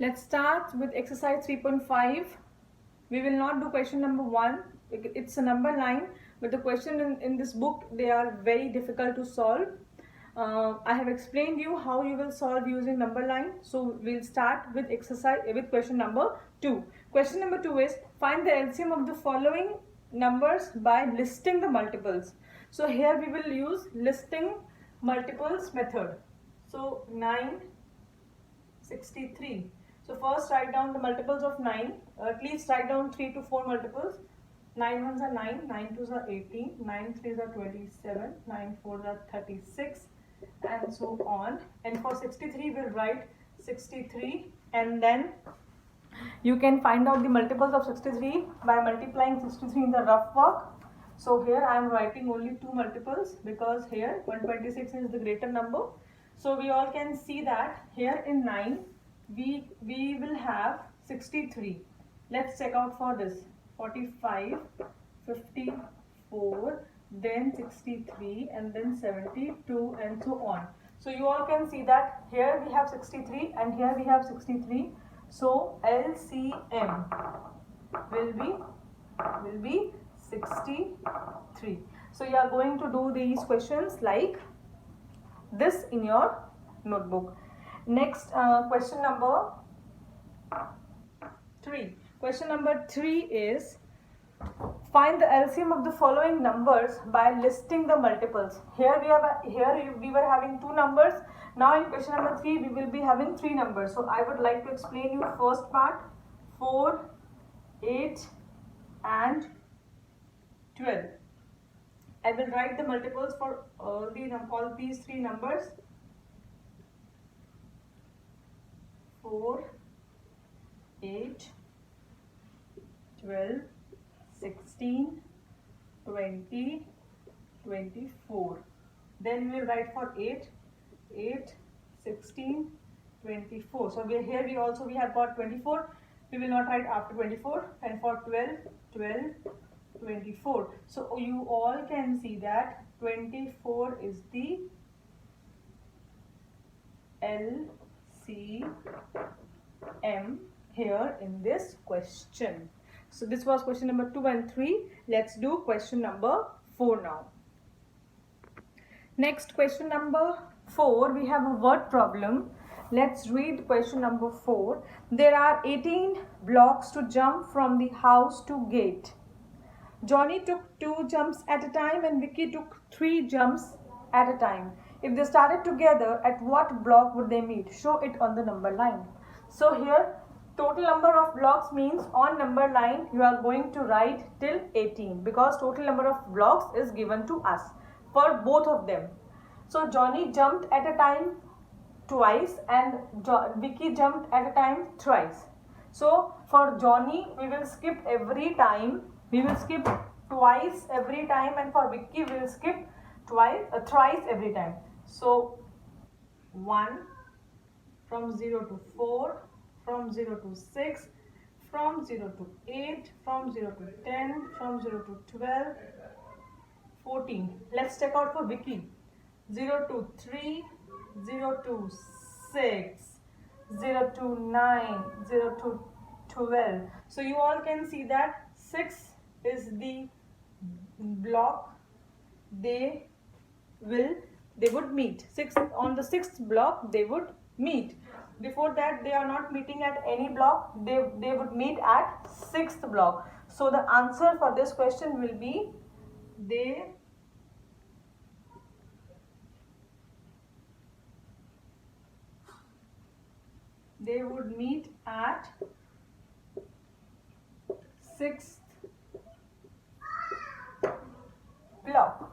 Let's start with exercise 3.5. We will not do question number 1. It's a number line, but the question in this book, they are very difficult to solve. I have explained you how you will solve using number line. So we'll start with question number 2. Question number 2 is find the LCM of the following numbers by listing the multiples. So here we will use listing multiples method. So 9, 63. So first write down the multiples of 9. At least write down 3 to 4 multiples. 9 ones are 9, 9 twos are 18, 9 threes are 27, 9 fours are 36, and so on. And for 63 we'll write 63, and then you can find out the multiples of 63 by multiplying 63 in the rough work. So here I am writing only 2 multiples because here 126 is the greater number. So we all can see that here in 9 we will have 63. Let's check out for this. 45, 54, then 63, and then 72, and so on. So you all can see that here we have 63 and here we have 63. So LCM will be 63. So you are going to do these questions like this in your notebook. Next, question number 3. Question number 3 is find the LCM of the following numbers by listing the multiples. Here we were having 2 numbers. Now in question number 3 we will be having 3 numbers. So I would like to explain you first part, 4, 8 and 12. I will write the multiples for all these 3 numbers. 4, 8, 12, 16, 20, 24. Then we will write for 8, 16, 24. So here we have got 24. We will not write after 24. And for 12, 24. So you all can see that 24 is the LCM here in this question. So this was question number 2 and 3. Let's do question number 4 now. Next, question number 4, we have a word problem. Let's read question number 4. There are 18 blocks to jump from the house to gate. Johnny took 2 jumps at a time and Vicky took 3 jumps at a time. If they started together, at what block would they meet? Show it on the number line. So here, total number of blocks means on number line you are going to write till 18 because total number of blocks is given to us for both of them. So Johnny jumped at a time twice and Vicky jumped at a time thrice. So for Johnny we will skip every time. We will skip twice every time, and for Vicky we will skip thrice every time. So 1 from 0 to 4, from 0 to 6, from 0 to 8, from 0 to 10, from 0 to 12, 14. Let's check out for Vicky. 0 to 3, 0 to 6, 0 to 9, 0 to 12. So you all can see that 6 is the block they would meet. 6 on the 6th block they would meet. Before that they are not meeting at any block. They would meet at 6th block. So the answer for this question will be they would meet at 6th block.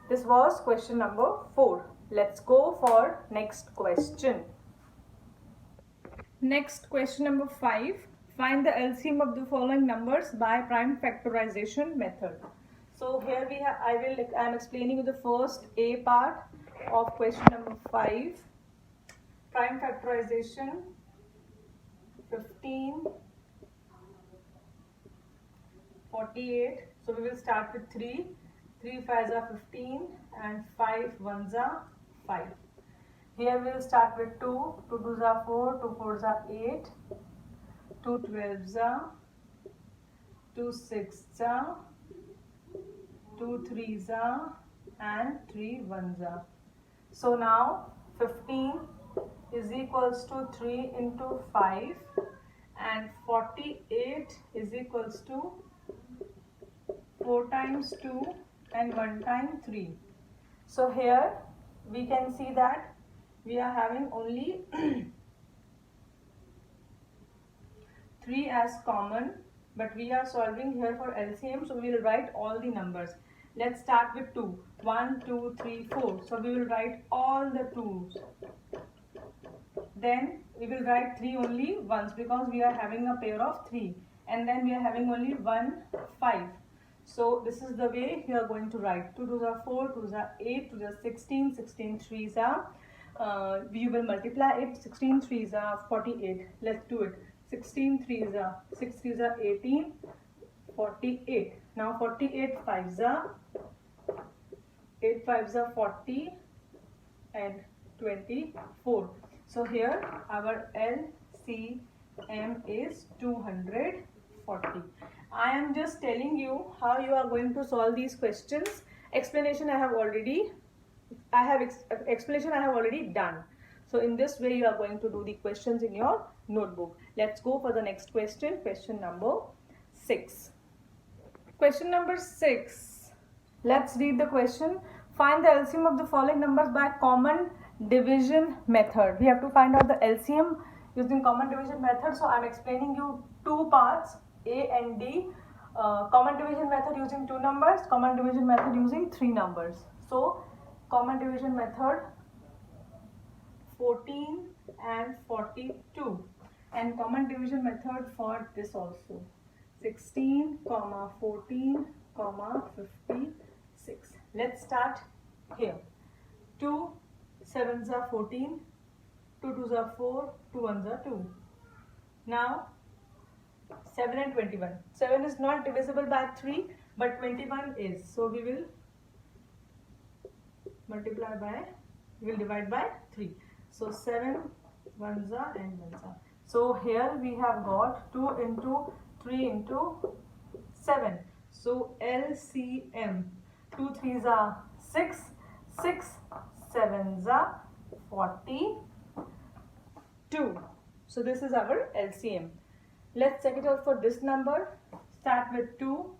This was question number 4. Let's go for next question. Next, question number 5. Find the LCM of the following numbers by prime factorization method. So here I am explaining you the first A part of question number 5. Prime factorization 15, 48. So we will start with 3. 3 5s are 15 and 5 1s are 5. Here we will start with 2. 2 2s are 4, 2 4s are 8, 2 12s are, 2 6s are, 2 3s are, and 3 1s are. So now 15 is equals to 3 into 5, and 48 is equals to 4 times 2 and 1 time 3. So here we can see that we are having only 3 as common, but we are solving here for LCM, so we will write all the numbers. Let's start with 2. 1 2 3 4. So we will write all the 2's. Then we will write 3 only once because we are having a pair of 3, and then we are having only 1 5. So this is the way we are going to write. 2 2s are 4, 2s are 8, 2s are 16, 16 3s are, we will multiply it. 16 3s are 48. Let's do it. 16 3s are, 6 3s are 18, 48. Now 48 5s are, 8 5s are 40, and 24. So here our LCM is 240. I am just telling you how you are going to solve these questions. Explanation I have already done. So in this way you are going to do the questions in your notebook. Let's go for the next question. Question number 6. Question number 6. Let's read the question. Find the LCM of the following numbers by common division method. We have to find out the LCM using common division method. So I am explaining you two parts, A and D. Common division method using 2 numbers, common division method using 3 numbers. So common division method 14 and 42, and common division method for this also 16, 14, 56. Let's start here. 2 7s are 14, 2 2s are 4, 2 1s are 2. Now 7 and 21. 7 is not divisible by 3, but 21 is. So we will divide by 3. So 7 1s are and 1s are. So here we have got 2 into 3 into 7. So LCM, 2 3s are 6, 6 7s are 42. So this is our LCM. Let's check it out for this number. Start with 2.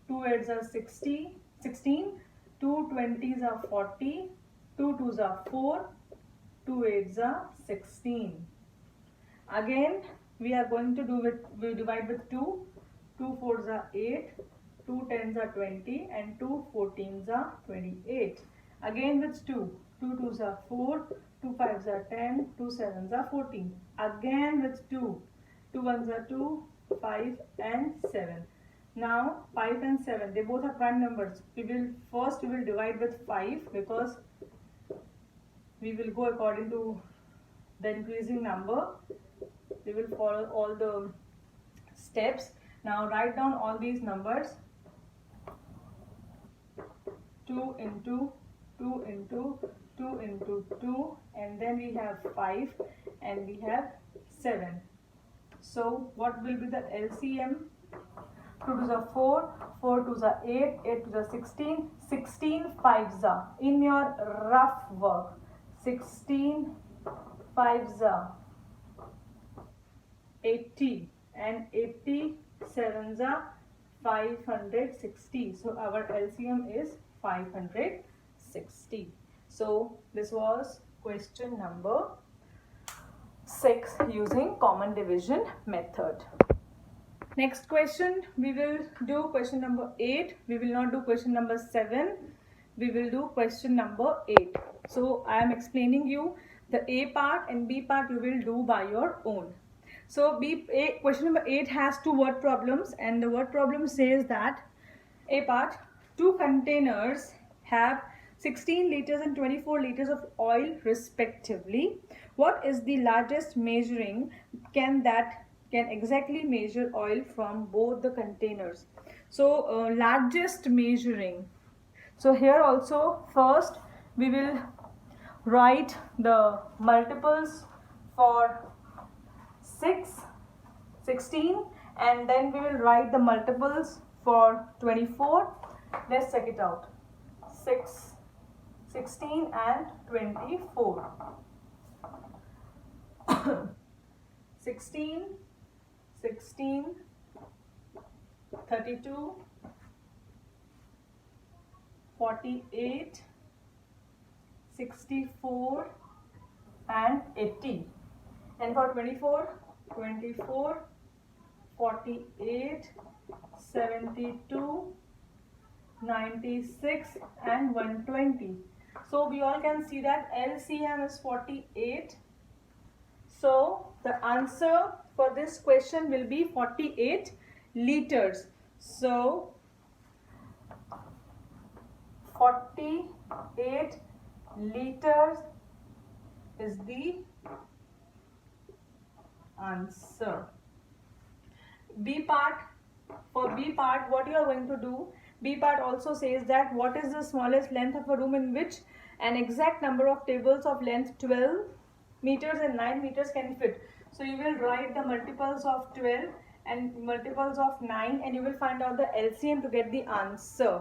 2 8s are 16, 2 20s are 40, 2 2s are 4, 2 8s are 16. Again we are going to do it, we divide with 2. 2 4s are 8, 2 10s are 20, and 2 14s are 28. Again with 2. 2 2s are 4, 2 5s are 10, 2 7s are 14. Again with 2. 2 1s are 2, 5 and 7. Now 5 and 7, they both are prime numbers. We will divide with 5 because we will go according to the increasing number. We will follow all the steps. Now write down all these numbers. 2 into 2 into 2 into 2, and then we have 5 and we have 7. So what will be the LCM? 2 2s are 4, 4 2s are 8, 8 2s are 16, 16 5s are, in your rough work, 16 5s are 80, and 87s are 560. So our LCM is 560. So this was question number 6 using common division method. Next question, we will do question number 8. We will not do question number 7. We will do question number 8. So I am explaining you the A part, and B part you will do by your own. So question number 8 has 2 word problems, and the word problem says that A part, 2 containers have 16 liters and 24 liters of oil respectively. What is the largest measuring can exactly measure oil from both the containers? So largest measuring. So here also first we will write the multiples for 6, 16, and then we will write the multiples for 24. Let's check it out. 6, 16 and 24. 16, 16, 32, 48, 64 and 80. And for 24, 24, 48, 72, 96 and 120. So we all can see that LCM is 48. So the answer for this question will be 48 liters. So 48 liters is the answer. B part, for B part, what you are going to do, B part also says that what is the smallest length of a room in which an exact number of tables of length 12 meters and 9 meters can fit. So you will write the multiples of 12 and multiples of 9 and you will find out the LCM to get the answer.